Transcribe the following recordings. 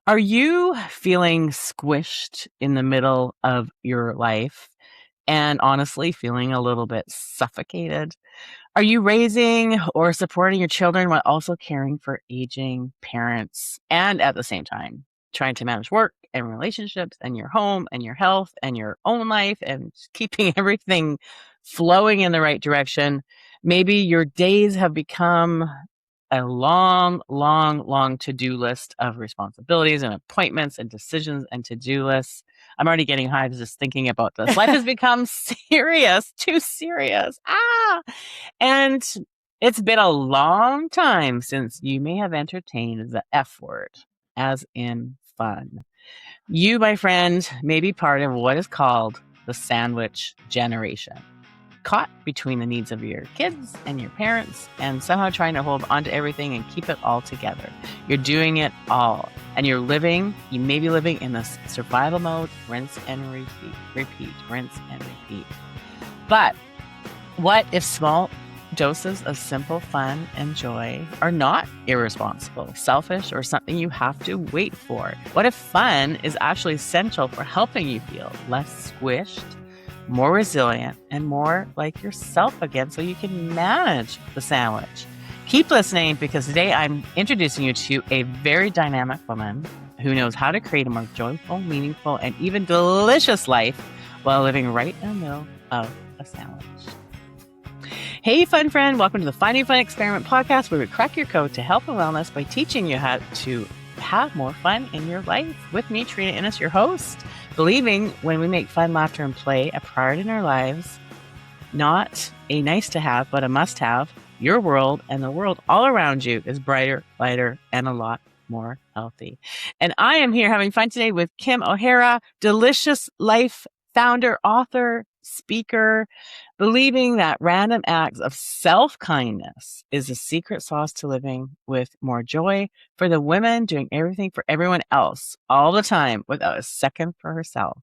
Are you feeling squished in the middle of your life and honestly feeling a little bit suffocated? Are you raising or supporting your children while also caring for aging parents and at the same time trying to manage work and relationships and your home and your health and your own life and just keeping everything flowing in the right direction? Maybe your days have become a long, long, long to-do list of responsibilities and appointments and decisions and to-do lists. I'm already getting hives just thinking about this. Life has become serious, too serious. And it's been a long time since you may have entertained the F word, as in fun. You, my friend, may be part of what is called the sandwich generation, caught between the needs of your kids and your parents and somehow trying to hold on to everything and keep it all together. You're doing it all. And you may be living in this survival mode, rinse and repeat, rinse and repeat. But what if small doses of simple fun and joy are not irresponsible, selfish, or something you have to wait for? What if fun is actually essential for helping you feel less squished, more resilient, and more like yourself again so you can manage the sandwich? Keep listening because today I'm introducing you to a very dynamic woman who knows how to create a more joyful, meaningful, and even delicious life while living right in the middle of a sandwich. Hey, fun friend. Welcome to the Finding Fun Experiment podcast, where we crack your code to health and wellness by teaching you how to have more fun in your life. With me, Treena Innes, your host, believing when we make fun, laughter, and play a priority in our lives, not a nice to have, but a must have, your world and the world all around you is brighter, lighter, and a lot more healthy. And I am here having fun today with Kim O'Hara, Delicious Life founder, author, speaker, believing that random acts of self-kindness is the secret sauce to living with more joy, for the women doing everything for everyone else all the time without a second for herself.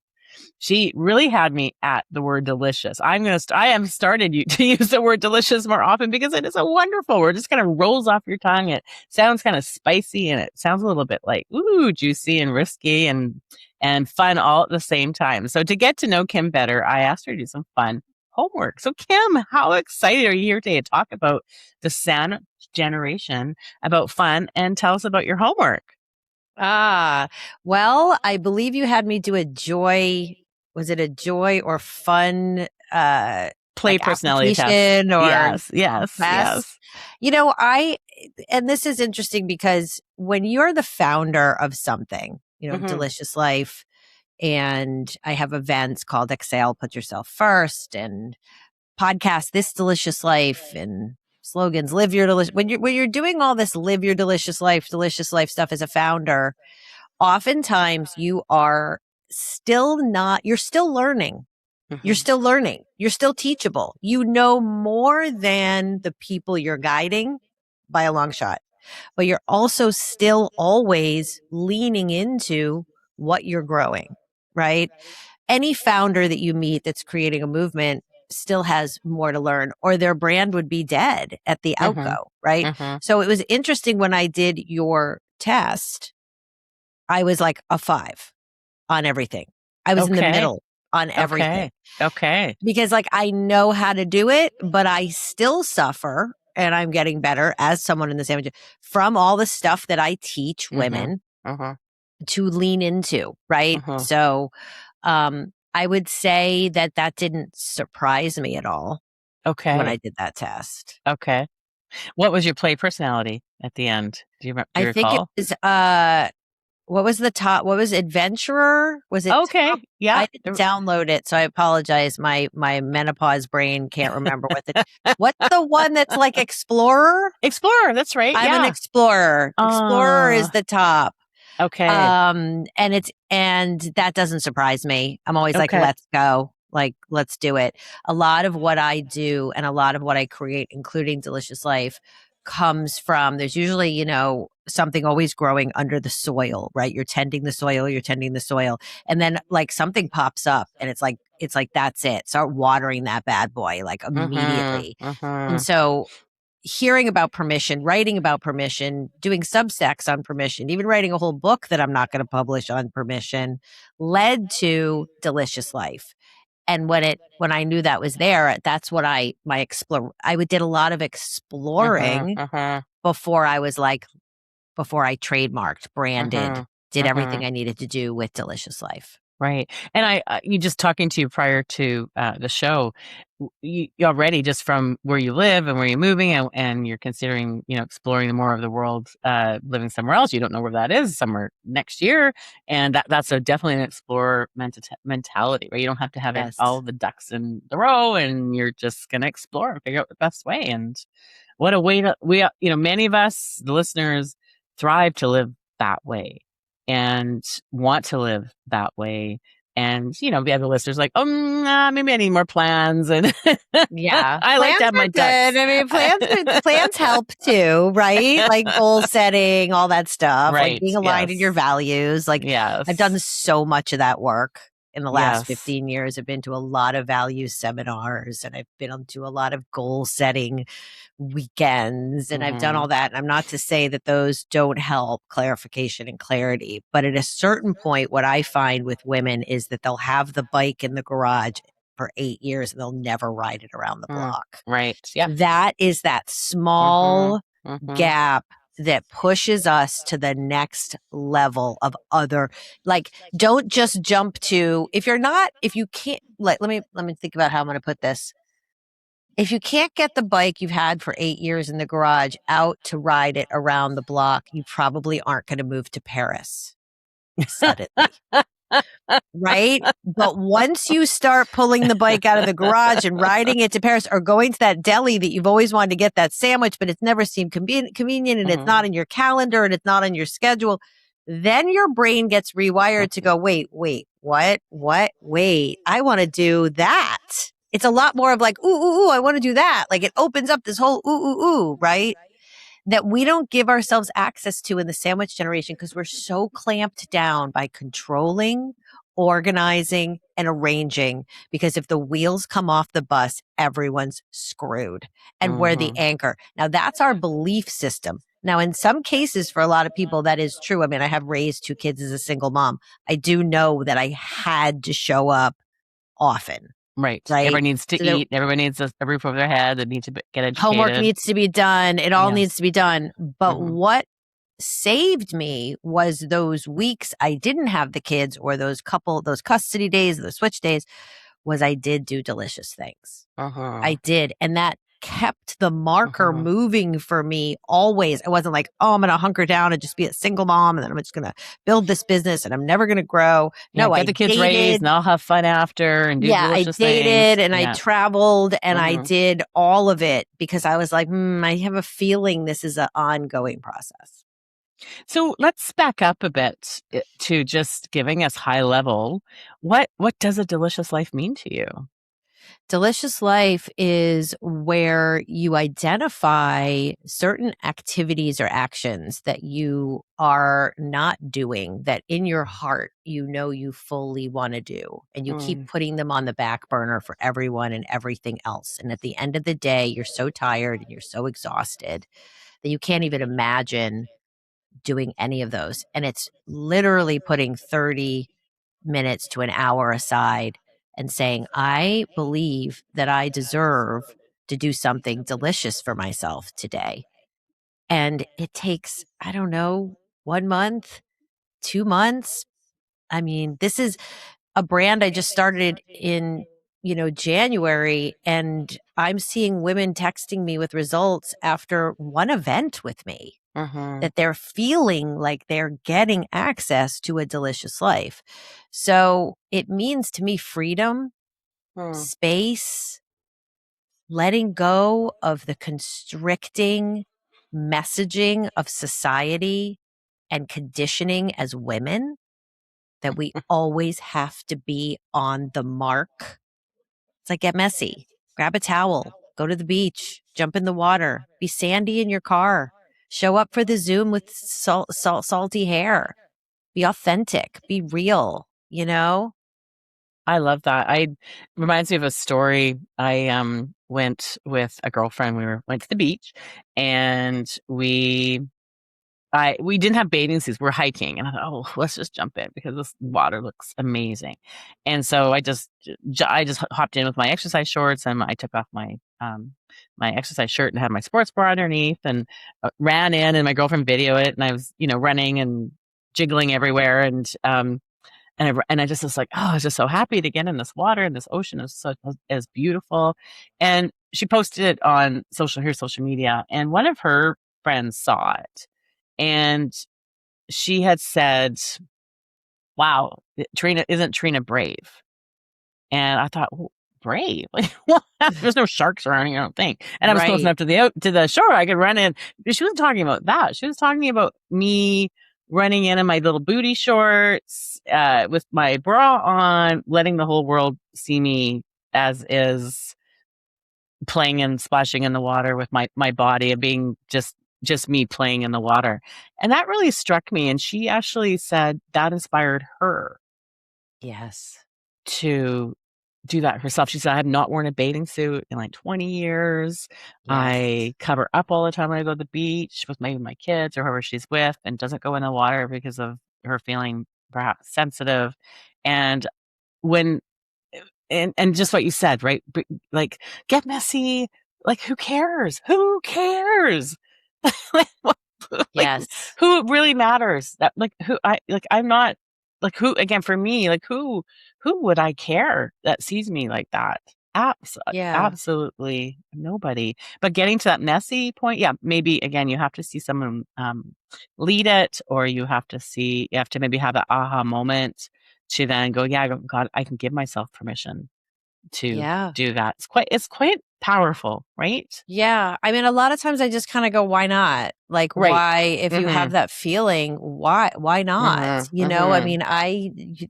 She really had me at the word delicious. I am started to use the word delicious more often because it is a wonderful word. It just kind of rolls off your tongue. It sounds kind of spicy and it sounds a little bit like, ooh, juicy and risky and fun all at the same time. So to get to know Kim better, I asked her to do some fun homework. So Kim, how excited are you here today to talk about the sandwich generation, about fun, and tell us about your homework? Well, I believe you had me do a joy. Was it a joy or fun Play personality test. or Yes. You know, and this is interesting because when you're the founder of something, Delicious Life, and I have events called Exhale, Put Yourself First, and podcast This Delicious Life, and slogans Live Your Delicious. When you're doing all this Live Your Delicious Life stuff as a founder, oftentimes you are you're still learning. You're still learning. You're still teachable. You know more than the people you're guiding by a long shot, but you're also still always leaning into what you're growing, right? Any founder that you meet that's creating a movement still has more to learn, or their brand would be dead at the outgo, right? So it was interesting when I did your test, I was like a 5 on everything. I was in the middle on everything. Okay. Because I know how to do it, but I still suffer, and I'm getting better as someone in the sandwich from all the stuff that I teach women to lean into, right? So I would say that didn't surprise me at all when I did that test. Okay. What was your play personality at the end? Do you recall? I think it was what was the top? What was adventurer? Was it okay? Top? Yeah, I didn't download it, so I apologize. My menopause brain can't remember what's the one that's like explorer. Explorer, that's right. I'm an explorer. Explorer is the top. Okay. And that doesn't surprise me. I'm always like, let's go. Let's do it. A lot of what I do and a lot of what I create, including Delicious Life, comes from, there's usually, something always growing under the soil, right? You're tending the soil. And then something pops up and it's like, that's it. Start watering that bad boy immediately. And so hearing about permission, writing about permission, doing Substacks on permission, even writing a whole book that I'm not going to publish on permission led to Delicious Life. And when I knew that was there, that's what I did a lot of Mhm, exploring mhm, before I was like, before I trademarked, branded, mhm, did everything mhm. I needed to do with Delicious Life. Right. And you just talking to you prior to the show, you already just from where you live and where you're moving and you're considering, exploring more of the world, living somewhere else. You don't know where that is, somewhere next year. And that's definitely an explorer mentality, where you don't have to have Yes. all the ducks in the row, and you're just going to explore and figure out the best way. And what a way many of us, the listeners, thrive to live that way and want to live that way. And, the other listeners like, nah, maybe I need more plans. And Yeah. I like to Plans have my are good. ducks. I mean, plans help too, right? Like goal setting, all that stuff, like Right. being aligned in your Yes. values. Like I've done Yes. so much of that work in the last Yes. 15 years. I've been to a lot of value seminars and I've been to a lot of goal setting weekends and I've done Hmm. all that. And I'm not to say that those don't help clarification and clarity, but at a certain point, what I find with women is that they'll have the bike in the garage for 8 years and they'll never ride it around the block. Right. Yeah. That is that Hmm. small Hmm. gap that pushes us to the next level of other, like, don't just jump to, if you can't, like, let me think about how I'm going to put this. If you can't get the bike you've had for 8 years in the garage out to ride it around the block, you probably aren't going to move to Paris suddenly. Right? But once you start pulling the bike out of the garage and riding it to Paris or going to that deli that you've always wanted to get that sandwich, but it's never seemed convenient and it's not in your calendar and it's not on your schedule, then your brain gets rewired to go, wait, I want to do that. It's a lot more of like, ooh, I want to do that. Like it opens up this whole ooh, right? That we don't give ourselves access to in the sandwich generation because we're so clamped down by controlling, organizing, and arranging. Because if the wheels come off the bus, everyone's screwed. And we're the Hmm. anchor. Now, that's our belief system. Now, in some cases, for a lot of people, that is true. I mean, I have raised 2 kids as a single mom. I do know that I had to show up often, Right. right? Everybody needs to So there, eat. Everybody needs a roof over their head. They need to get homework educated. needs to be done. It all Yes. needs to be done. But Hmm. what saved me was those weeks I didn't have the kids or those custody days, those switch days, was I did do delicious things. I Uh-huh. did. And that kept the marker Uh-huh. moving for me always. I wasn't like, oh, I'm going to hunker down and just be a single mom and then I'm just going to build this business and I'm never going to grow. Yeah, No, get I the kids raised dated. and I'll have fun after and do Yeah, I delicious things. dated and I Yeah. traveled and I Hmm. did all of it because I was like, I have a feeling this is an ongoing process. So let's back up a bit to just giving us high level. What does a delicious life mean to you? Delicious life is where you identify certain activities or actions that you are not doing that in your heart you know you fully want to do and you keep Mm, putting them on the back burner for everyone and everything else, and at the end of the day you're so tired and you're so exhausted that you can't even imagine doing any of those, and it's literally putting 30 minutes to an hour aside and saying, I believe that I deserve to do something delicious for myself today. And it takes, I don't know, 1 month, 2 months. I mean, this is a brand I just started in, January, and I'm seeing women texting me with results after one event with me, mhm, that they're feeling like they're getting access to a delicious life. So it means to me freedom, mm, space, letting go of the constricting messaging of society and conditioning as women that we always have to be on the mark. It's like, get messy, grab a towel, go to the beach, jump in the water, be sandy in your car, show up for the Zoom with salty hair, be authentic, be real, I love that. I reminds me of a story. I went with a girlfriend. Went to the beach, and we didn't have bathing suits. We're hiking, and I thought, oh, let's just jump in because this water looks amazing. And so I just hopped in with my exercise shorts, and I took off my exercise shirt and had my sports bra underneath, and ran in. And my girlfriend videoed it, and I was running and jiggling everywhere, and I just was like, oh, I was just so happy to get in this water, and this ocean is beautiful. And she posted it on social media, and one of her friends saw it, and she had said, wow, isn't Treena brave? And I thought, well, brave? Like, what? There's no sharks around here, I don't think. And I was close Right. enough to the shore. I could run in. She wasn't talking about that. She was talking about me running in my little booty shorts, with my bra on, letting the whole world see me as is, playing and splashing in the water with my body, and being just me playing in the water. And that really struck me. And she actually said that inspired her Yes. to do that herself. She said, I have not worn a bathing suit in like 20 years. Yes. I cover up all the time when I go to the beach with maybe my kids or whoever she's with, and doesn't go in the water because of her feeling perhaps sensitive. And when and just what you said, right? Like, get messy. Like, who cares? Who cares? Like, like, Yes. who really matters? That, like, I'm not, like, who, again, for me, like, who would I care that sees me like that? Yeah. Absolutely nobody. But getting to that messy point, yeah, maybe again, you have to see someone lead it, or you have to maybe have that aha moment to then go, yeah, God, I can give myself permission to Yeah. do that. It's quite powerful, right? Yeah. I mean, a lot of times I just kind of go, why not? Like, Right. why, if you have Mhm. that feeling, why not? Mhm. I Mhm. mean,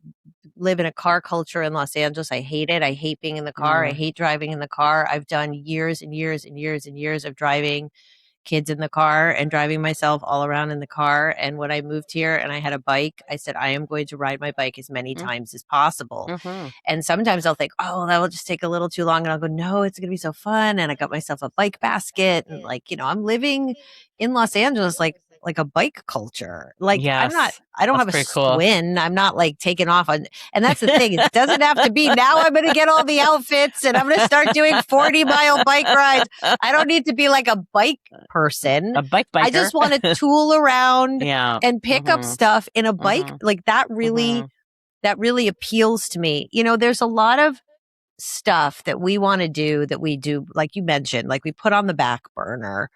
live in a car culture in Los Angeles. I hate it. I hate being in the car. I Mm. hate driving in the car. I've done years and years and years and years of driving kids in the car and driving myself all around in the car. And when I moved here and I had a bike, I said, I am going to ride my bike as many Mm. times as possible. Mhm. And sometimes I'll think, oh, that will just take a little too long. And I'll go, no, it's going to be so fun. And I got myself a bike basket. And like, I'm living in Los Angeles, like a bike culture. Like Yes. I don't That's have a pretty cool. Schwinn. I'm not like taking off on, and that's the thing. It doesn't have to be now I'm going to get all the outfits and I'm going to start doing 40-mile bike rides. I don't need to be like a bike person. A bike I biker. just want to tool around Yeah. and pick up Mhm. stuff in a bike. Mhm. Like Mhm. that really appeals to me. There's a lot of stuff that we want to do that we do, like you mentioned, like we put on the back burner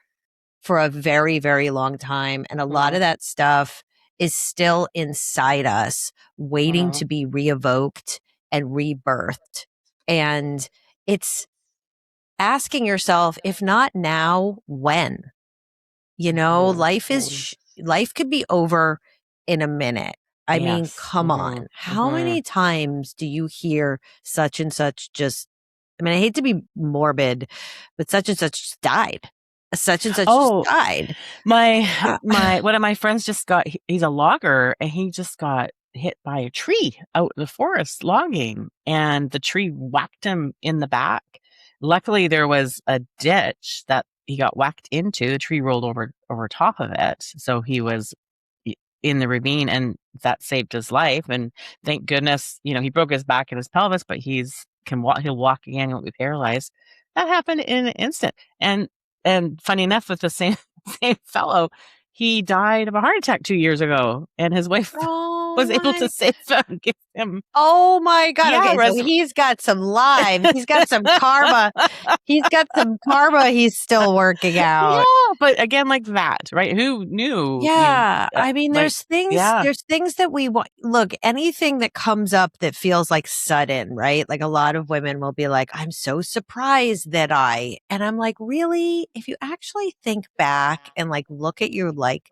for a very, very long time. And a lot of Mhm. that stuff is still inside us, waiting to Mhm. be reevoked and rebirthed. And it's asking yourself, if not now, when? Mhm. Mhm. Life could be over in a minute. I mean, Yes. come on. Mhm. How Mhm. many times do you hear such and such just, I mean, I hate to be morbid, but such and such just died. Such and such just Oh, died. my Uh, my one of my friends just he's a logger, and he just got hit by a tree out in the forest logging, and the tree whacked him in the back. Luckily, there was a ditch that he got whacked into. The tree rolled over top of it, so he was in the ravine, and that saved his life. And thank goodness, he broke his back and his pelvis, but he'll walk again. He won't be paralyzed. That happened in an instant. And funny enough, with the same same fellow, he died of a heart attack 2 years ago, and his wife oh was able to my save him, give him, Oh my god. yeah, Okay, so he's got some lives. He's got some karma. He's got some karma he's still working out. yeah, but again, like that, right? Who knew you, Yeah, I mean, like, yeah, there's things that we want. Look, anything that comes up that feels like sudden, right? Like a lot of women will be like, I'm so surprised that and I'm like, really? If you actually think back and like look at your, like,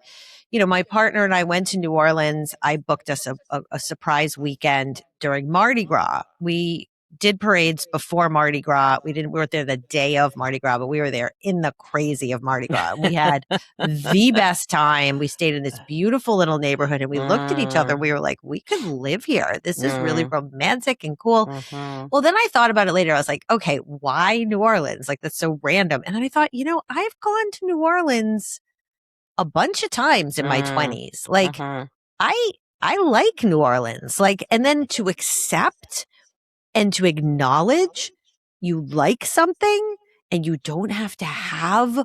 my partner and I went to New Orleans. I booked us a surprise weekend during Mardi Gras. We did parades before Mardi Gras. We weren't there the day of Mardi Gras, but we were there in the crazy of Mardi Gras. And we had the best time. We stayed in this beautiful little neighborhood and we looked at each other. Mm, We were like, we could live here. This is really mm, romantic and cool. mhm, Well, then I thought about it later. I was like, okay, why New Orleans? Like, that's so random. And then I thought, I've gone to New Orleans a bunch of times in my mm, 20s. Like, mhm, I I like New Orleans. Like, and then to accept and to acknowledge you like something and you don't have to have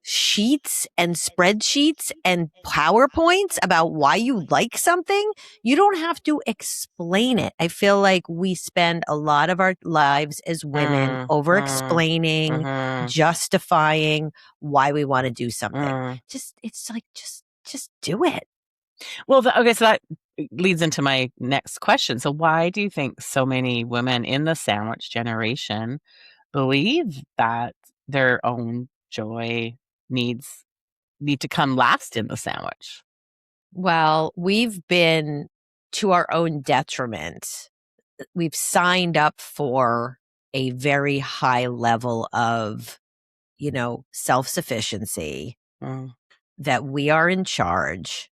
sheets and spreadsheets and PowerPoints about why you like something. You don't have to explain it. I feel like we spend a lot of our lives as women mm, over mm, explaining, mhm, justifying why we want to do something. mm. It's like, just do it. Well, okay, so that leads into my next question. So why do you think so many women in the sandwich generation believe that their own joy needs need to come last in the sandwich? Well, we've been to our own detriment. We've signed up for a very high level of, self sufficiency, Mm, that we are in charge.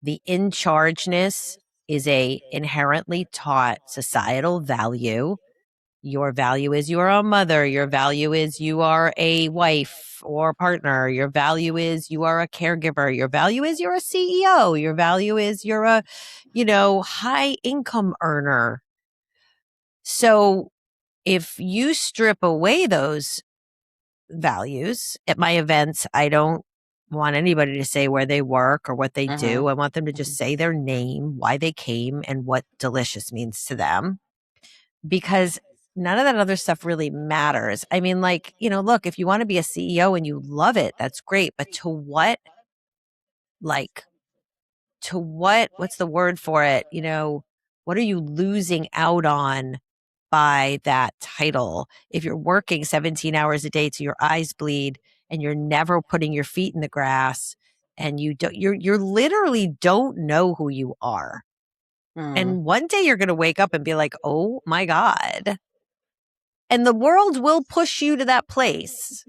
The in chargeness is a inherently taught societal value. Your value is you are a mother. Your value is you are a wife or partner. Your value is you are a caregiver. Your value is you're a CEO. Your value is you're a, high income earner. So if you strip away those values at my events, I don't want anybody to say where they work or what they mhm, do. I want them to just mhm, say their name, why they came, and what delicious means to them, because none of that other stuff really matters. I mean, like, look, if you want to be a CEO and you love it, that's great. But like, what's the word for it? What are you losing out on by that title? If you're working 17 hours a day till your eyes bleed and you're never putting your feet in the grass and you're literally don't know who you are. mm, And one day you're going to wake up and be like, "Oh my God." And the world will push you to that place.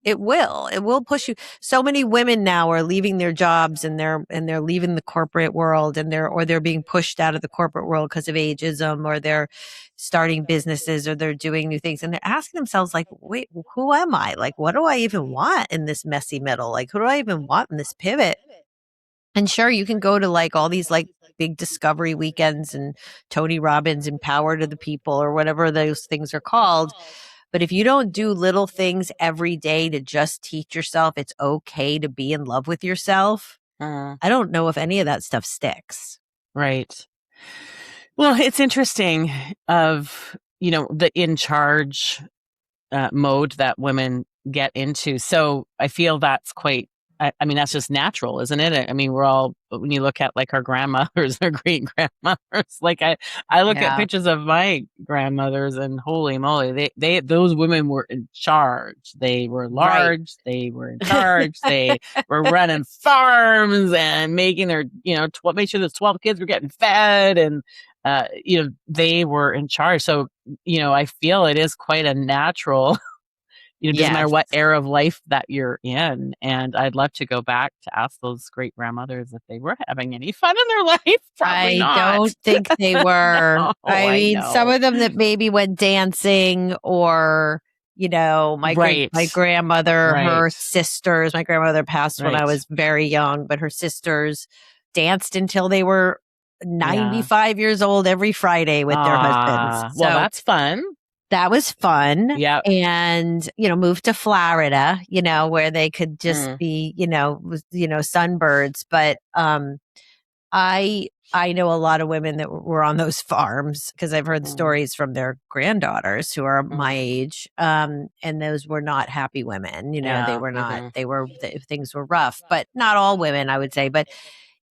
It will. It will push you. So many women now are leaving their jobs and they're leaving the corporate world and they're being pushed out of the corporate world because of ageism, or they're starting businesses, or they're doing new things, and they're asking themselves like, "Wait, who am I? Like, what do I even want in this messy middle? Like, who do I even want in this pivot?" And sure, you can go to like all these like big discovery weekends and Tony Robbins Empower to the People or whatever those things are called. But if you don't do little things every day to just teach yourself it's okay to be in love with yourself, mm. I don't know if any of that stuff sticks. Right. Well, it's interesting of, the in charge mode that women get into. So I feel that's quite, I mean, that's just natural, isn't it? I mean, we're all, when you look at like our grandmothers, our great grandmothers, like I look at Yeah. pictures of my grandmothers and holy moly, those women were in charge. They were Right. large. They were in charge. They were running farms and making their, make sure the 12 kids were getting fed, and, they were in charge. So, I feel it is quite a natural, it doesn't matter Yes. what era of life that you're in. And I'd love to go back to ask those great grandmothers if they were having any fun in their life. Probably I not. don't think they were. No, I I mean, some know. of them that maybe went dancing, or, my Right. grandmother, her Right. sisters, my grandmother passed when I Right. was very young, but her sisters danced until they were Yeah. 95 years old every Friday with their husbands. Ah, well, So that's fun. that was fun. Yep. And, moved to Florida, where they could just Mm, be, sunbirds. But, I know a lot of women that were on those farms because I've heard mm, stories from their granddaughters who are my mm. age, and those were not happy women. They Yeah. were not. Hmm. Things were rough, but not all women, I would say. But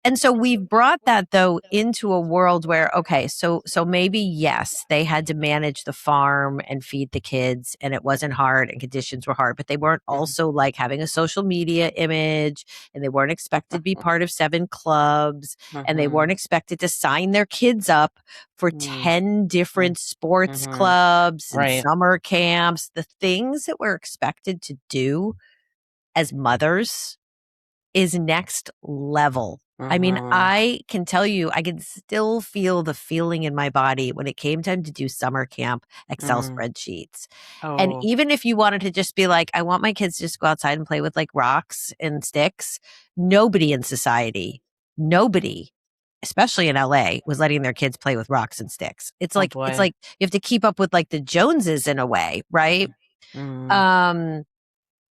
And so we've brought that though into a world where, okay, so maybe yes, they had to manage the farm and feed the kids and it wasn't hard and conditions were hard, but they weren't Mhm. also like having a social media image, and they weren't expected to be part of 7 clubs, and they weren't Mhm. expected to sign their kids up for Mhm. 10 Mhm. different sports Mhm. clubs and Right. summer camps. The things that we're expected to do as mothers is next level. I mean, Mhm. I can tell you, I can still feel the feeling in my body when it came time to do summer camp Excel Mm. spreadsheets. And Oh. even if you wanted to just be like, I want my kids to just go outside and play with like rocks and sticks, nobody in society, nobody, especially in LA, was letting their kids play with rocks and sticks. Oh It's boy. like you have to keep up with like the Joneses in a way, right? Mm. Um,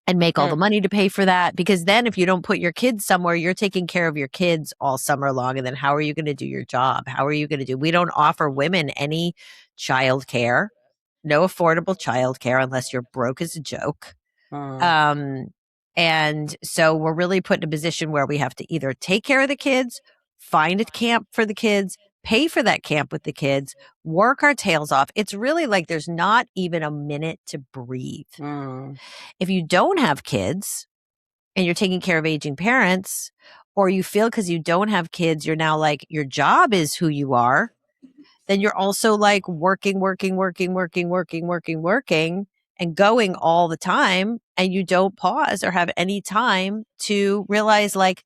and make all the Hmm. money to pay for that. Because then if you don't put your kids somewhere, you're taking care of your kids all summer long. And then how are you going to do your job? How are you going to do? We don't offer women any childcare, no affordable childcare unless you're broke as a joke. Mm. Um, and so we're really put in a position where we have to either take care of the kids, find a camp for the kids, pay for that camp with the kids, work our tails off. It's really like there's not even a minute to breathe. Mm. If you don't have kids and you're taking care of aging parents, or you feel because you don't have kids, you're now like your job is who you are, then you're also like working and going all the time. And you don't pause or have any time to realize, like,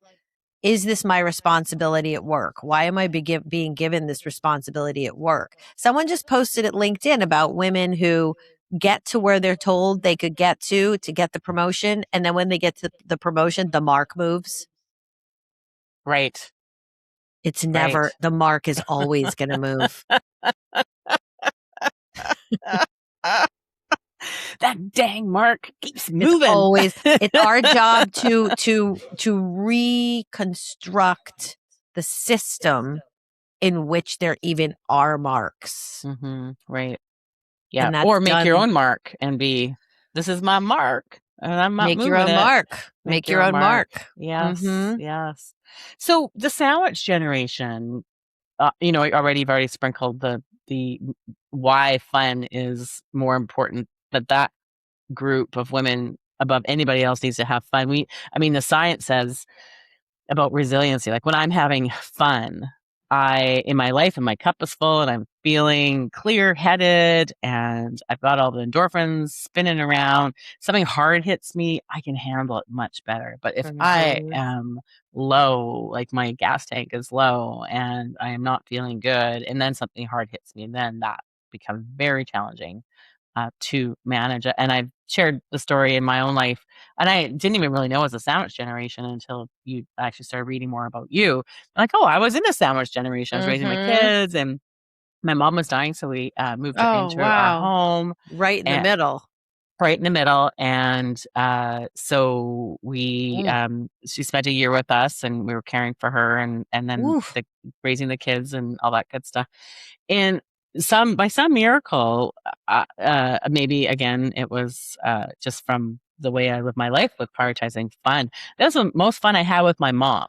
is this my responsibility at work? Why am I being given this responsibility at work? Someone just posted at LinkedIn about women who get to where they're told they could get to get the promotion. And then when they get to the promotion, the mark moves. Right. It's never, Right. the mark is always going to move. That dang mark keeps It's moving. always, it's our job to reconstruct the system in which there even are marks. Right. Yeah. And that's Or make your done. own mark and be, this is my mark and I'm not Make your moving own it. mark. Make Make your your own own mark. mark. Yes. Mhm. Yes. So the sandwich generation, already you've already sprinkled the why fun is more important, that group of women above anybody else needs to have fun. The science says about resiliency, like when I'm having fun, in my life and my cup is full and I'm feeling clear headed and I've got all the endorphins spinning around, something hard hits me, I can handle it much better. But if I Mhm. am low, like my gas tank is low and I am not feeling good, and then something hard hits me, then that becomes very challenging to manage it. And I've shared the story in my own life, and I didn't even really know it was a sandwich generation until you actually started reading more about you. Like, oh, I was in a sandwich generation. I was raising my Mhm. kids, and my mom was dying, so we moved her Oh, into our wow. home, Right in the and middle. right in the middle. And so we Mm. she spent a year with us, and we were caring for her, and then Oof. raising the kids and all that good stuff. And by some miracle, maybe again, it was just from the way I live my life with prioritizing fun. That's the most fun I had with my mom.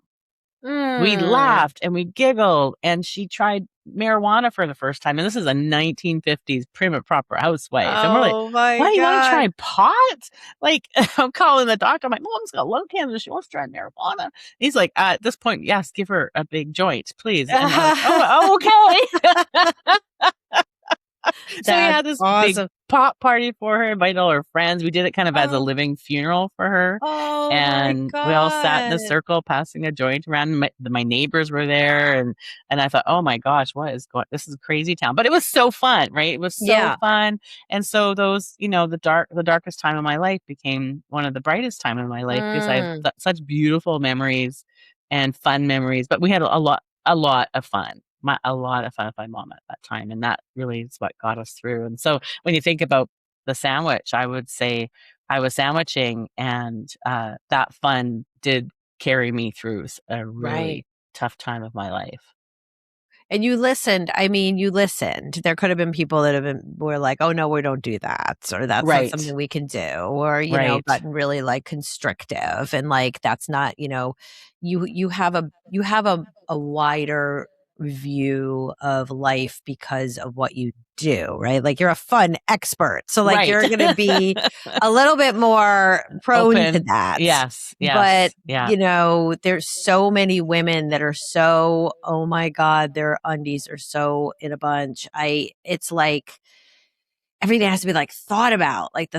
We Mm. laughed and we giggled, and she tried marijuana for the first time, and this is a 1950s prim and proper housewife, and we're like, Oh my "What, you wanna try god. pot?" Like, I'm calling the doctor, I'm like, "Mom's got lung cancer, she wants to try marijuana." He's like, at this point, yes, give her a big joint, please." And I'm like, "Oh, okay." So we That's had this big awesome. pop party for her, invited all her friends. We did it kind of as a Oh, living funeral for her. oh my And we all sat in a god. circle passing a joint around. My neighbors were there, and I thought, oh my gosh, this is a crazy town. But it was so fun, right? It was so Yeah. fun. And so those, the darkest time of my life became one of the brightest time of my life, because I have Mm. such beautiful memories and fun memories. But we had a lot of fun. A lot of fun with my mom at that time, and that really is what got us through. And so when you think about the sandwich, I would say I was sandwiching, and that fun did carry me through a Right. really tough time of my life. And you listened. I mean, you listened. There could have been people that were like, "Oh no, we don't do that," or "That's not Right. something we can do," or Right. gotten really like constrictive and like that's not. You have a wider view of life because of what you do, right? Like you're a fun expert, so like Right. you're going to be a little bit more prone to Open. that. Yes. But Yes. Yeah. there's so many women that are so, oh my God, their undies are so in a bunch. It's like everything has to be like thought about, like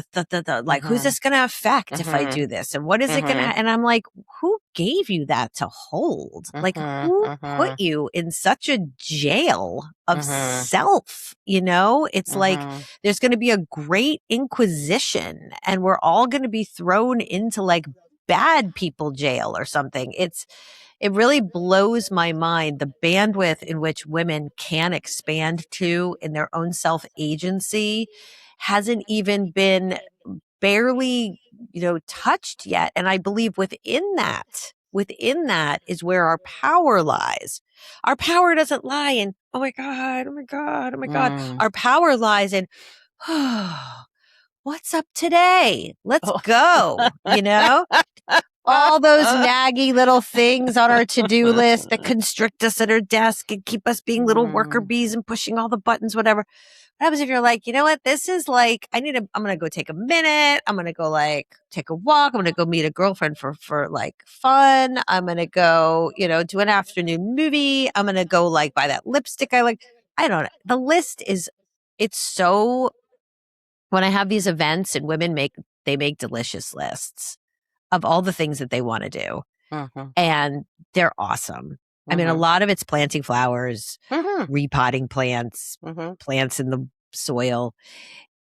like, who's Mhm. this going to affect if I Mhm. do this? And what is it going to, Mhm. and I'm like, who gave you that to hold? Like, Mhm. who put Mhm. you in such a jail of Mhm. self? It's like Mhm. there's going to be a great inquisition and we're all going to be thrown into like bad people jail or something. It really blows my mind the bandwidth in which women can expand to in their own self agency hasn't even been barely, touched yet. And I believe within that is where our power lies. Our power doesn't lie in, oh my God, oh my God, oh my God. Mm. Our power lies in, oh, what's up today? Let's Oh. go. All those naggy little things on our to-do list that constrict us at our desk and keep us being little worker Mm. bees and pushing all the buttons, whatever. What happens if you're like, you know what? This is like, I'm going to go take a minute. I'm going to go like take a walk. I'm going to go meet a girlfriend for like fun. I'm going to go, do an afternoon movie. I'm going to go like buy that lipstick I like. I don't know. The list it's so, when I have these events and they make delicious lists of all the things that they want to do. Mhm. And they're awesome. I mean, a Mhm. lot of it's planting flowers, Mhm. repotting plants, Mhm. plants in the soil.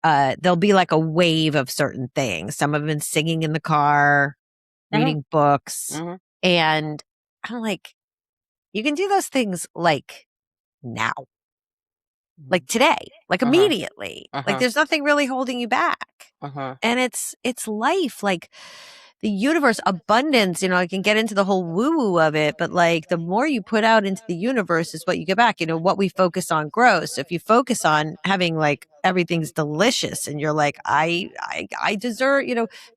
There'll be like a wave of certain things. Some of them singing in the car, Mhm. reading books. Mhm. And I'm like, you can do those things like now, like Mhm. today, like Uh-huh. immediately. Like Uh-huh. there's nothing really holding you back. Uh-huh. And it's life. Like the universe, abundance, I can get into the whole woo woo of it, but like the more you put out into the universe is what you get back. What we focus on grows. So if you focus on having like everything's delicious and you're like, I deserve,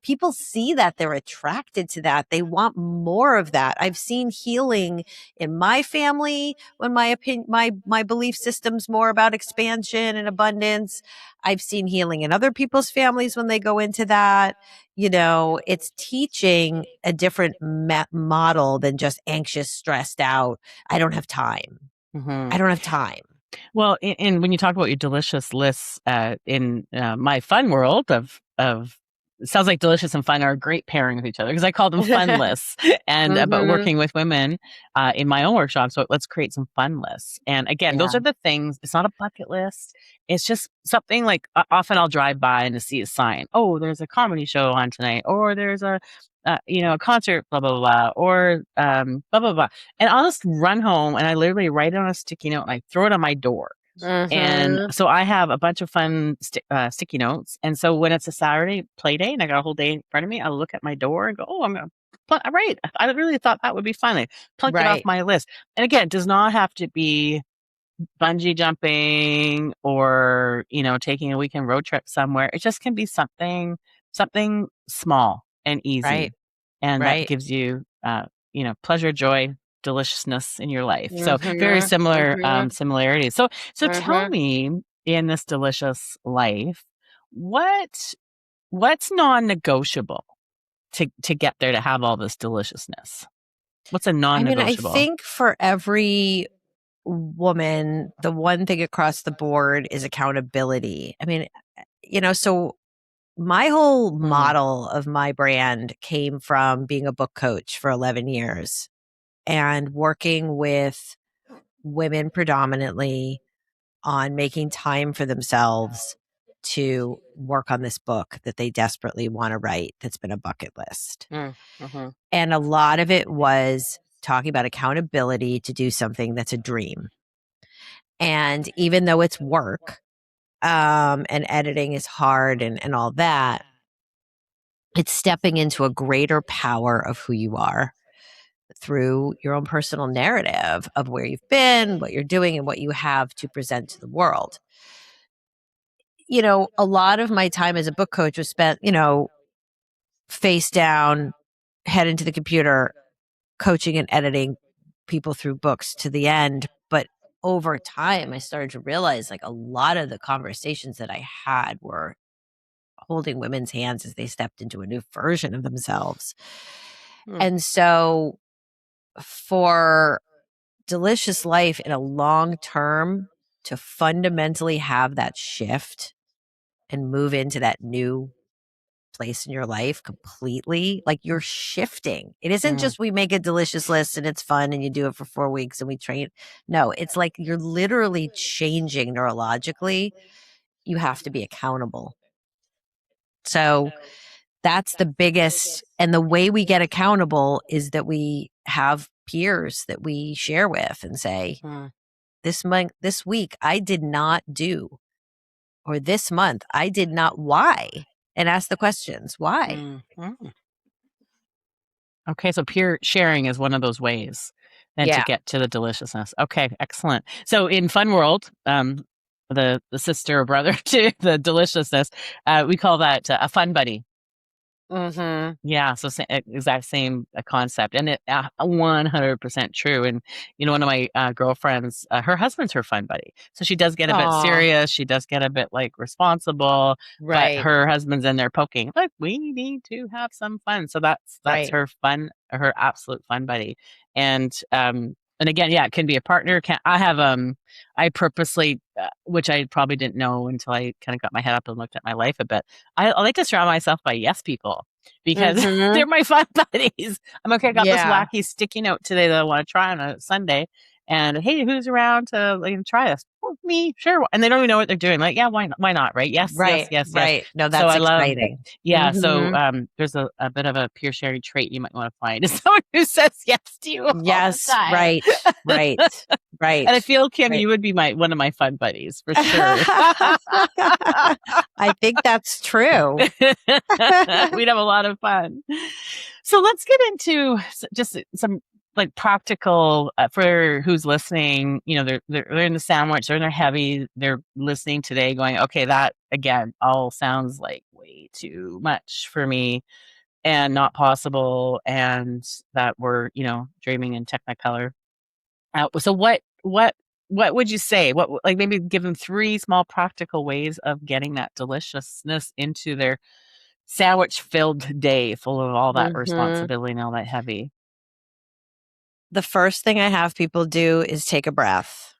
people see that, they're attracted to that. They want more of that. I've seen healing in my family when my opinion, my belief system's more about expansion and abundance. I've seen healing in other people's families when they go into that. It's teaching a different model than just anxious, stressed out. I don't have time. I Mhm. don't have time. Well, and when you talk about your delicious lists, in my fun world of it sounds like delicious and fun are a great pairing with each other because I call them fun lists. And about Mhm. working with women in my own workshop, so let's create some fun lists. And again, those Yeah. are the things. It's not a bucket list. It's just something like often I'll drive by and to see a sign. Oh, there's a comedy show on tonight, or there's a concert, blah blah blah, or blah blah blah. And I'll just run home and I literally write it on a sticky note and I throw it on my door. And Mhm. so I have a bunch of fun sticky notes. And so when it's a Saturday play day and I got a whole day in front of me, I look at my door and go, "Oh, I'm gonna." Right. I really thought that would be fun. I plunked it off Right. my list. And again, it does not have to be bungee jumping or, taking a weekend road trip somewhere. It just can be something small and Right. easy. And that Right. gives you, pleasure, joy, deliciousness in your life. So very Mhm. similar, Mhm. similarities. So tell Mhm. me, in this delicious life, what what's non-negotiable to get there to have all this deliciousness? What's a I mean, I non-negotiable? think for every woman, the one thing across the board is accountability. I mean, so my whole Mm, model of my brand came from being a book coach for 11 years and working with women predominantly on making time for themselves to work on this book that they desperately want to write that's been a bucket list. mm, mhm, And a lot of it was talking about accountability to do something that's a dream. And even though it's work, and editing is hard and all that, it's stepping into a greater power of who you are through your own personal narrative of where you've been, what you're doing, and what you have to present to the world. A lot of my time as a book coach was spent, face down, head into the computer, coaching and editing people through books to the end. But over time, I started to realize like a lot of the conversations that I had were holding women's hands as they stepped into a new version of themselves. And so for Delicious Life in a long term to fundamentally have that shift and move into that new place in your life completely, like you're shifting. It isn't just we make a delicious list and it's fun and you do it for 4 weeks and we train. No, it's like you're literally changing neurologically. You have to be accountable. So that's the biggest. And the way we get accountable is that we have peers that we share with and say, this week I did not do, or this month I did not. Why? And ask the questions. Why? Okay, so peer sharing is one of those ways then to get to the deliciousness. Okay, excellent. So in Fun World, the sister or brother to the deliciousness, we call that a fun buddy. Yeah, so exact same concept, and it 100% true. And one of my girlfriends, her husband's her fun buddy, so she does get a bit serious. She does get a bit like responsible, but her husband's in there poking. Like, we need to have some fun. So that's her fun, her absolute fun buddy. And again, yeah, it can be a partner. I have I purposely, which I probably didn't know until I kind of got my head up and looked at my life a bit. I like to surround myself by yes people because they're my fun buddies. I'm okay. I got this wacky sticky note today that I want to try on a Sunday. And hey, who's around to try this? Oh, me, sure. And they don't even know what they're doing. Like, yeah, why not? Why not? Right? Yes, yes. No, that's exciting. Yeah. So there's a bit of a peer sharing trait you might want to find is someone who says yes to you. Yes, right. And I feel, Kim, you would be one of my fun buddies for sure. I think that's true. We'd have a lot of fun. So let's get into just some like practical for who's listening. They're in the sandwich, they're in their heavy, they're listening today going, okay, that again all sounds like way too much for me and not possible, and that we're dreaming in technicolor. So what would you say? What, like, maybe give them 3 small practical ways of getting that deliciousness into their sandwich filled day full of all that responsibility and all that heavy. The first thing I have people do is take a breath.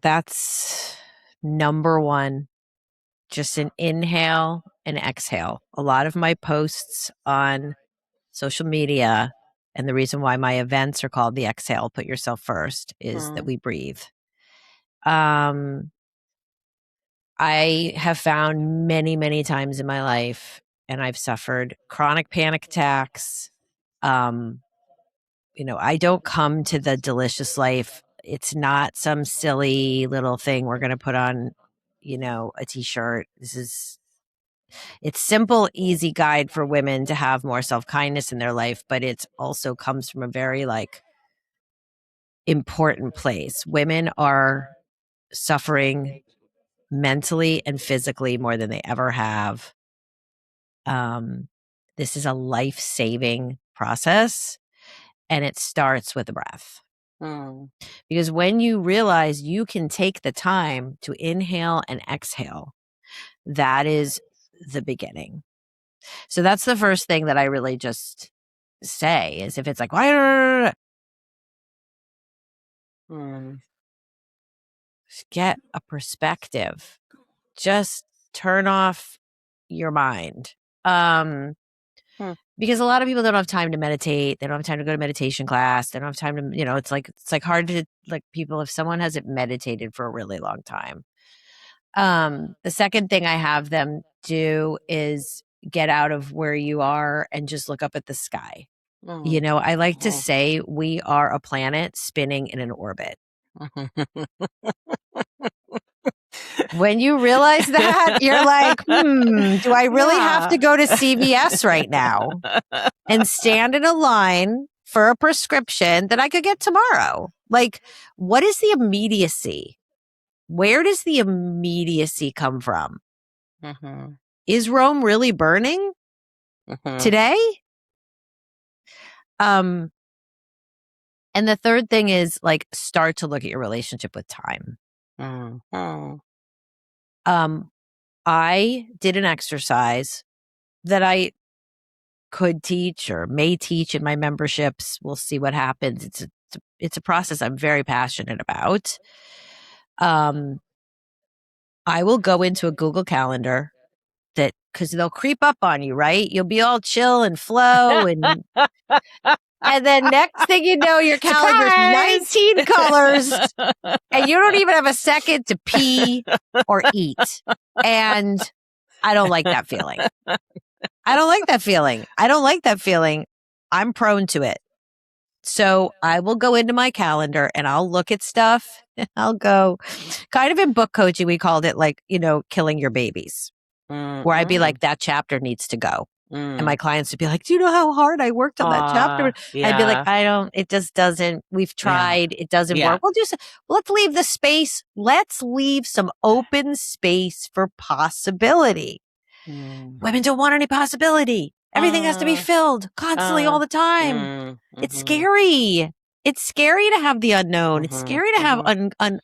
That's number 1. Just an inhale and exhale. A lot of my posts on social media, and the reason why my events are called the Exhale, Put Yourself First, is that we breathe. I have found many, many times in my life, and I've suffered chronic panic attacks. I don't come to the delicious life. It's not some silly little thing we're going to put on, a t-shirt. It's simple, easy guide for women to have more self-kindness in their life, but it also comes from a very important place. Women are suffering mentally and physically more than they ever have. This is a life-saving process, and it starts with the breath. Because when you realize you can take the time to inhale and exhale, that is the beginning. So that's the first thing that I really just say is if it's like, why? Get a perspective. Just turn off your mind. Because a lot of people don't have time to meditate. They don't have time to go to meditation class. They don't have time to, it's like hard to people, if someone hasn't meditated for a really long time. The second thing I have them do is get out of where you are and just look up at the sky. I like to say we are a planet spinning in an orbit. When you realize that, you're like, do I really have to go to CVS right now and stand in a line for a prescription that I could get tomorrow. Like, what is the immediacy? Where does the immediacy come from? Mm-hmm. Is Rome really burning today? And the third thing is like start to look at your relationship with time. Mm-hmm. I did an exercise that I could teach or may teach in my memberships. We'll see what happens. It's a process I'm very passionate about. I will go into a Google Calendar because they'll creep up on you, right? You'll be all chill and flow and then next thing you know, your calendar's Surprise! 19 colors and you don't even have a second to pee or eat. And I don't like that feeling. I don't like that feeling. I'm prone to it. So I will go into my calendar and I'll look at stuff. I'll go kind of in book coaching. We called it like, killing your babies, where I'd be like, that chapter needs to go. And my clients would be like, do you know how hard I worked on that chapter? I'd be like, it just doesn't, we've tried. It doesn't work. Let's leave the space. Let's leave some open space for possibility. Women don't want any possibility. Everything has to be filled constantly all the time. It's scary. It's scary to have the unknown. It's scary to have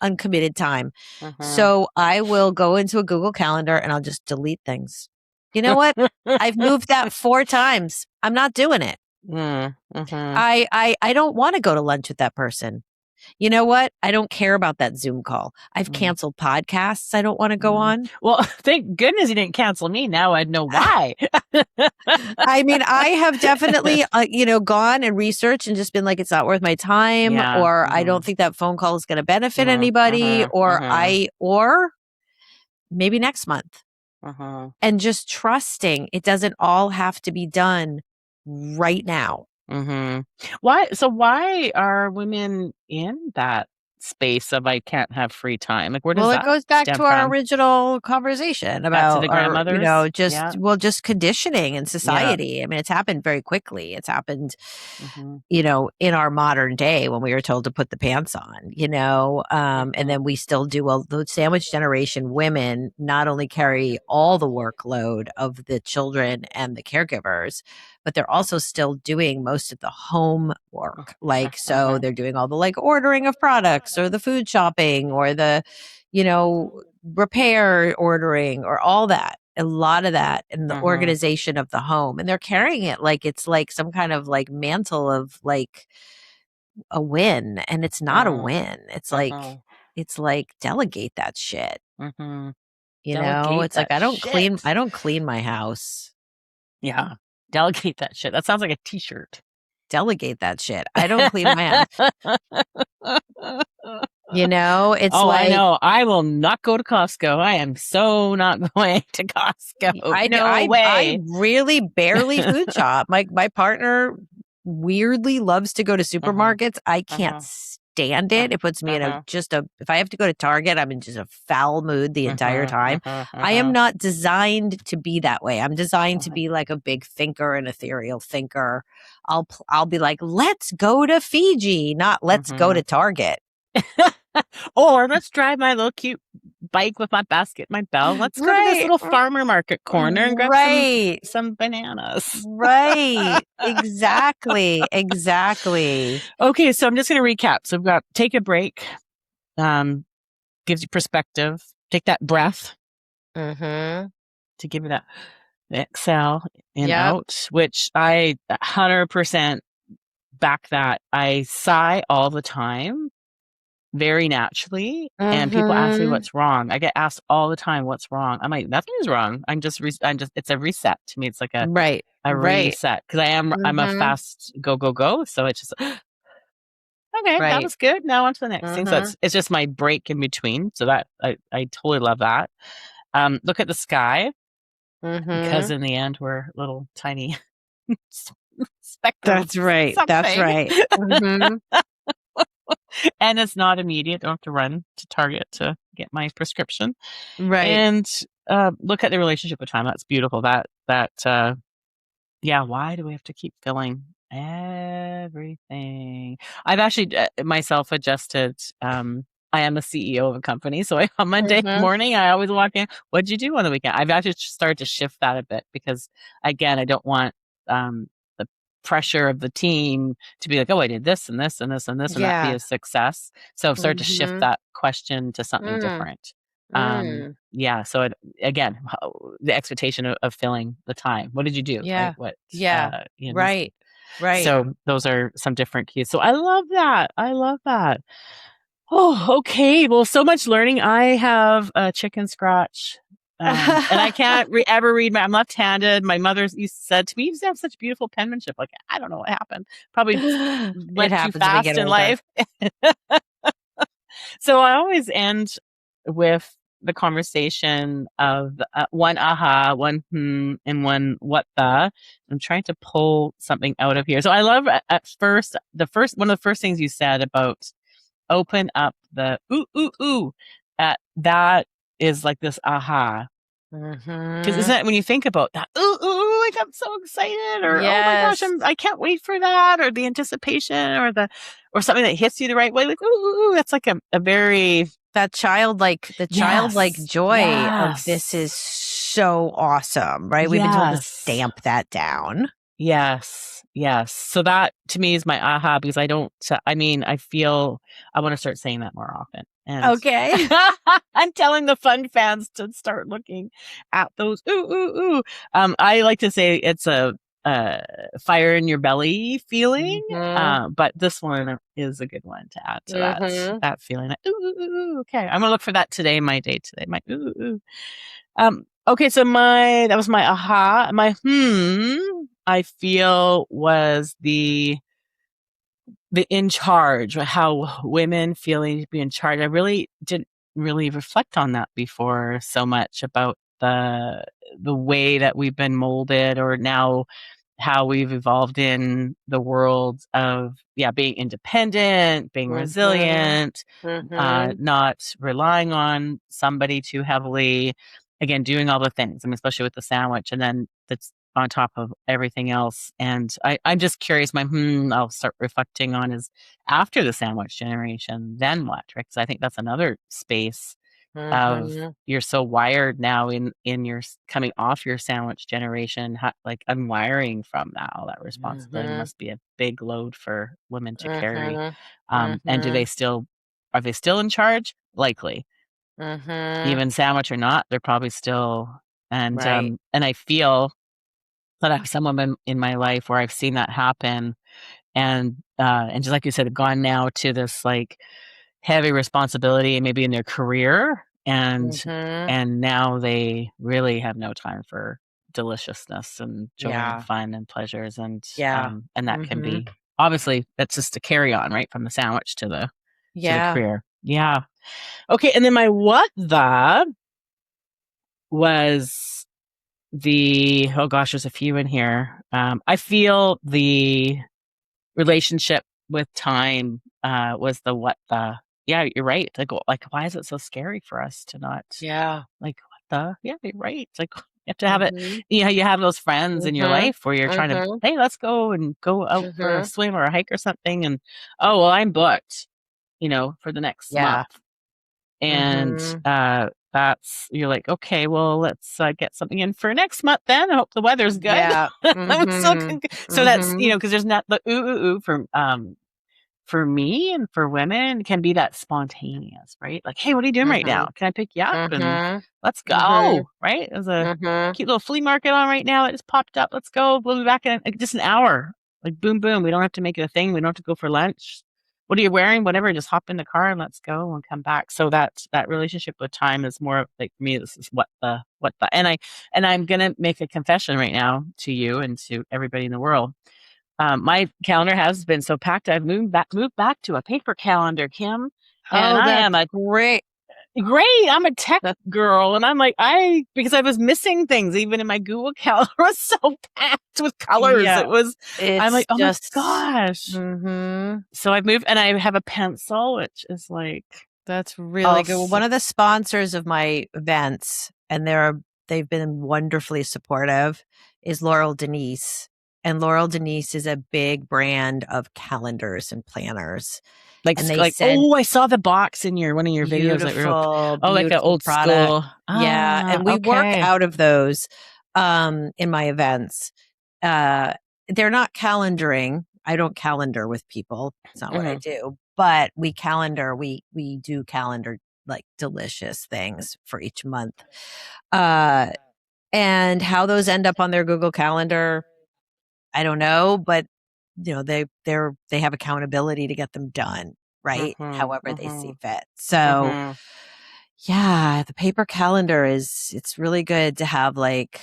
uncommitted time. So I will go into a Google Calendar and I'll just delete things. You know what? I've moved that 4 times. I'm not doing it. I don't want to go to lunch with that person. You know what? I don't care about that Zoom call. I've canceled podcasts I don't want to go on. Well, thank goodness you didn't cancel me. Now I'd know why. I mean, I have definitely, gone and researched and just been like, it's not worth my time, or I don't think that phone call is going to benefit anybody, or maybe next month. And just trusting it doesn't all have to be done right now. Why? So why are women in that space of I can't have free time? Like, where does that it goes back stem to our from? original conversation Back to about the grandmothers? just conditioning in society. I mean, it's happened very quickly. It's happened, in our modern day when we were told to put the pants on, and then we still do. Well, the sandwich generation women not only carry all the workload of the children and the caregivers, but they're also still doing most of the home work. So they're doing all the ordering of products or the food shopping or the, repair ordering or all that. A lot of that and the organization of the home. And they're carrying it like it's like some kind of mantle of a win. And it's not a win. It's like delegate that shit. Delegate It's like that shit. I don't clean my house. Yeah. Delegate that shit. That sounds like a t-shirt. Delegate that shit. I don't clean my house. It's I know. I will not go to Costco. I am so not going to Costco. I know. No way. I really barely food shop. My partner weirdly loves to go to supermarkets. I can't stand it. It puts me in if I have to go to Target, I'm in just a foul mood the entire time. I am not designed to be that way. I'm designed to be like a big thinker, an ethereal thinker. I'll be like, let's go to Fiji, not let's go to Target. Or let's drive my little cute bike with my basket, my bell. Let's go to this little farmer market corner and grab some bananas. Right. Exactly. Okay, so I'm just going to recap. So we've got take a break, gives you perspective. Take that breath to give you that exhale and out, which I 100% back that. I sigh all the time. Very naturally, and people ask me what's wrong. I get asked all the time what's wrong. I'm like, nothing's wrong. I'm just it's a reset to me. It's like a reset because I'm a fast go. So it's just okay. That was good. Now on to the next thing. So it's just my break in between. So that I totally love that. Look at the sky because in the end we're little tiny spectrum. That's right. And it's not immediate. Don't have to run to Target to get my prescription. Right. And look at the relationship with time. That's beautiful. Why do we have to keep filling Everything. I've actually myself adjusted. I am a CEO of a company, so on Monday Mhm. morning, I always walk in. What'd you do on the weekend? I've actually started to shift that a bit because, again, I don't want the pressure of the team to be like, oh, I did this and this and this and this, and that be Yeah. a success. So I've started to shift Mhm. that question to something Mm. different. Mm. Yeah. So again, the expectation of filling the time. What did you do? Right. Yeah. What Yeah. this Right. Right. so those are some different cues. So I love that. I love that. Oh, okay. Well, so much learning. I have a chicken scratch. And I can't ever read I'm left-handed. My mother's you said to me, you used to have such beautiful penmanship. Like, I don't know what happened. Probably It went too happens when we get fast in older. life. So I always end with the conversation of one aha, one and one what the. I'm trying to pull something out of here. So I love at first one of the first things you said about open up the ooh ooh ooh. That is like this aha. Because Mhm. isn't it when you think about that, ooh, ooh, ooh, like I'm so excited, or oh my gosh, Yes. I can't wait for that, or the anticipation, or something that hits you the right way, like ooh, ooh, ooh, that's like a very The childlike yes, joy of this is yes, so awesome, right? We've been told to yes, stamp that down. yes, yes. So that to me is my aha because I don't. I mean, I feel I want to start saying that more often, and Okay. I'm telling the fun fans to start looking at those. Ooh, ooh, ooh. I like to say it's a fire in your belly feeling, Mhm. but this one is a good one to add to Mhm. that feeling. Ooh, ooh, ooh, ooh. Okay, I'm gonna look for that today. My day today. My ooh, ooh. Okay, so that was my aha. My I feel was the in charge, how women feeling to be in charge. I really didn't really reflect on that before so much about the way that we've been molded or now how we've evolved in the world of being independent, being Mhm. resilient, Mhm. not relying on somebody too heavily. Again, doing all the things. I mean, especially with the sandwich, and then that's on top of everything else. And I'm just curious. I'll start reflecting on is after the sandwich generation, then what? Right? Because I think that's another space of Mhm. you're so wired now in your coming off your sandwich generation, like unwiring from that. All that responsibility Mhm. must be a big load for women to carry. Mhm. And Mhm. are they still in charge? Likely, Mhm. even sandwich or not, they're probably still. Right. And I feel that I have some women in my life where I've seen that happen, and just like you said, have gone now to this like heavy responsibility maybe in their career, Mhm. and now they really have no time for deliciousness and joy and Yeah. fun and pleasures, Yeah. and that can Mhm. be obviously that's just a carry on right from the sandwich to the Yeah. career. Yeah. Okay, and then my what the was oh gosh, there's a few in here. I feel the relationship with time was the what the. Yeah, you're right. Like why is it so scary for us to not Yeah. like what the? Yeah, you're right. It's like you have to have it. Mhm. You have those friends in your Mhm. life where you're trying to, Mhm. hey, let's go out for a Mhm. swim or a hike or something, and oh well, I'm booked, for the next month. Yeah. And Mhm. you're like, okay, well, let's get something in for next month then. I hope the weather's good. Yeah. I'm so Mhm. so that's Mhm. because there's not the ooh ooh ooh for me and for women can be that spontaneous, right? Like, hey, what are you doing right Mhm. now? Can I pick you up and Mhm. let's Mhm. go? Right? There's a Mhm. cute little flea market on right now that just popped up. Let's go. We'll be back in like, just an hour. Like boom, boom. We don't have to make it a thing. We don't have to go for lunch. What are you wearing? Whatever. Just hop in the car and let's go and come back. So that relationship with time is more like for me. This is what the I'm gonna make a confession right now to you and to everybody in the world. My calendar has been so packed. I've moved back to a paper calendar, Kim, and Oh, I that's am a great. great. I'm a tech That girl, and I'm like because I was missing things even in my Google calendar was so packed with colors. Yeah. It was. I'm It's like, oh my just gosh. mhm. So I've moved, and I have a pencil, which is like That's really good. Well, also one of the sponsors of my events, and they've been wonderfully supportive, is Laurel Denise. And Laurel Denise is a big brand of calendars and planners. Like, And they send I saw the box in one of your videos that were, like an beautiful old product. school. Yeah. Ah, And we work okay. out of those in my events. They're not calendaring. I don't calendar with people. It's not what I do. But we do calendar like delicious things for each month. And how those end up on their Google Calendar, I don't know, but they have accountability to get them done, right? However they see fit. So yeah, the paper calendar it's really good to have like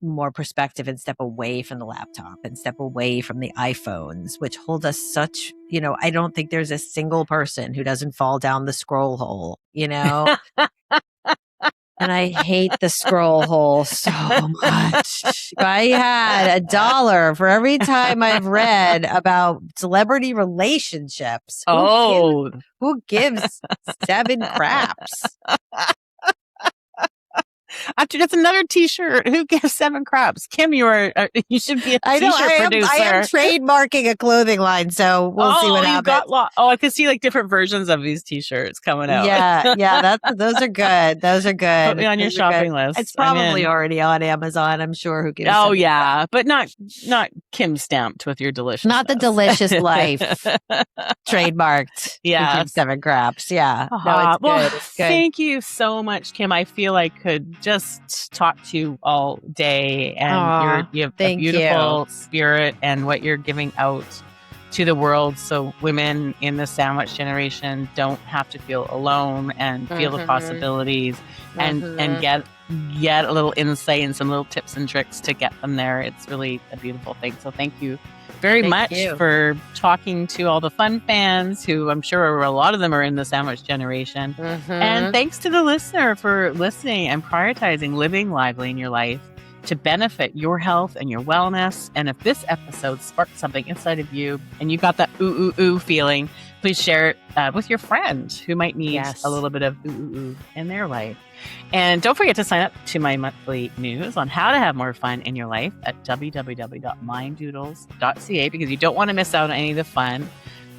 more perspective and step away from the laptop and step away from the iPhones, which hold us such, I don't think there's a single person who doesn't fall down the scroll hole, And I hate the scroll hole so much. If I had $1 for every time I've read about celebrity relationships, who gives 7 craps? Actually, that's another T-shirt. Who gives 7 craps? Kim, you should be a T-shirt producer. I am trademarking a clothing line, so we'll see what happens. I can see like different versions of these T-shirts coming out. Yeah. Those are good. Those are good. Put me on your shopping list. It's probably already on Amazon. I'm sure. Who gives? Oh yeah, but not Kim stamped with your delicious. Not the delicious life trademarked. Yeah, who gives 7 craps. Yeah. No, it's good. It's good. Thank you so much, Kim. I feel I could just talk to you all day, and you have a beautiful spirit and what you're giving out to the world, so women in the sandwich generation don't have to feel alone and feel the possibilities and get a little insight and some little tips and tricks to get them there. It's really a beautiful thing. So thank you very much for talking to all the fun fans who I'm sure a lot of them are in the sandwich generation. And thanks to the listener for listening and prioritizing living lively in your life to benefit your health and your wellness. And if this episode sparked something inside of you and you got that ooh, ooh, ooh feeling, please share it with your friend who might need a little bit of ooh, ooh, ooh in their life. And don't forget to sign up to my monthly news on how to have more fun in your life at www.minddoodles.ca, because you don't want to miss out on any of the fun.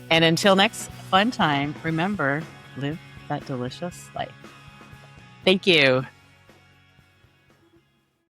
And until next fun time, remember, live that delicious life. Thank you.